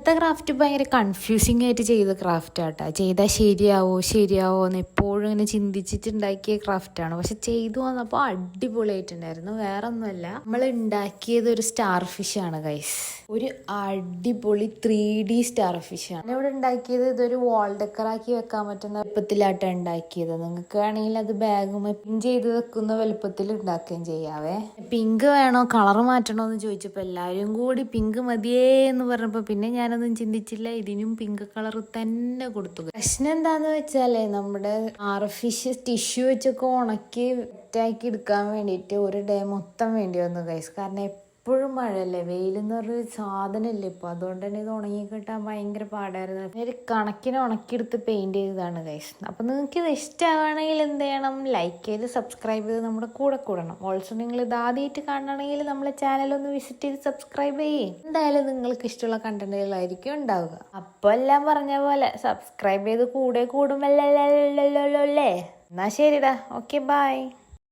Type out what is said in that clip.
ഇന്നത്തെ ക്രാഫ്റ്റ് ഭയങ്കര കൺഫ്യൂസിങ് ആയിട്ട് ചെയ്ത ക്രാഫ്റ്റ് ആട്ടാ. ചെയ്താൽ ശരിയാവോ എന്ന് എപ്പോഴും ഇങ്ങനെ ചിന്തിച്ചിട്ടുണ്ടാക്കിയ ക്രാഫ്റ്റാണ്. പക്ഷെ ചെയ്തു വന്നപ്പോൾ അടിപൊളിയായിട്ടുണ്ടായിരുന്നു. വേറെ ഒന്നുമല്ല, നമ്മൾ ഉണ്ടാക്കിയത് ഒരു സ്റ്റാർ ഫിഷ് ആണ് ഗൈസ്. ഒരു അടിപൊളി 3D സ്റ്റാർ ഫിഷ് ആണ്. ഇവിടെ ഉണ്ടാക്കിയത് ഇതൊരു വാൾ ഡെക്കറാക്കി വെക്കാൻ പറ്റുന്ന വലുപ്പത്തിലാട്ടാണ് ഉണ്ടാക്കിയത്. നിങ്ങൾക്ക് വേണമെങ്കിൽ അത് ബാഗും പിൻ ചെയ്ത് വെക്കുന്ന വലുപ്പത്തിൽ ഉണ്ടാക്കുകയും ചെയ്യാവേ. പിങ്ക് വേണോ കളർ മാറ്റണോ എന്ന് ചോദിച്ചപ്പോൾ എല്ലാവരും കൂടി പിങ്ക് മതിയേ എന്ന് പറഞ്ഞപ്പോൾ പിന്നെ ഞാനൊന്നും ചിന്തിച്ചില്ല, ഇതിനും പിങ്ക് കളർ തന്നെ കൊടുത്തു. പ്രശ്നം എന്താന്ന് വെച്ചാലേ, നമ്മുടെ ഫിഷ് ടിഷ്യൂ വെച്ചൊക്കെ ഉണക്കി സെറ്റാക്കി എടുക്കാൻ വേണ്ടിയിട്ട് ഒരു ഡേ മൊത്തം വേണ്ടി വന്നു ഗൈസ്. കാരണം എപ്പോഴും മഴയല്ലേ, വെയിലെന്ന് പറഞ്ഞൊരു സാധനമില്ല ഇപ്പോൾ. അതുകൊണ്ട് തന്നെ ഇത് ഉണങ്ങി കിട്ടാൻ ഭയങ്കര പാടായിരുന്നു. ഒരു കണക്കിന് ഉണക്കിയെടുത്ത് പെയിൻറ് ചെയ്തതാണ് ഗൈസ്. അപ്പം നിങ്ങൾക്ക് ഇത് ഇഷ്ടമാണെങ്കിൽ എന്ത് ചെയ്യണം, ലൈക്ക് ചെയ്ത് സബ്സ്ക്രൈബ് ചെയ്ത് നമ്മുടെ കൂടെ കൂടണം. ഓൾസോ നിങ്ങൾ ഇത് ആദ്യമായിട്ട് കാണണമെങ്കിൽ നമ്മളെ ചാനലൊന്ന് വിസിറ്റ് ചെയ്ത് സബ്സ്ക്രൈബ് ചെയ്യേ. എന്തായാലും നിങ്ങൾക്ക് ഇഷ്ടമുള്ള കണ്ടന്റുകളായിരിക്കും ഉണ്ടാവുക. അപ്പോൾ എല്ലാം പറഞ്ഞ പോലെ സബ്സ്ക്രൈബ് ചെയ്ത് കൂടെ കൂടുമല്ലേ. എന്നാൽ ശരിടാ, ഓക്കെ ബൈ.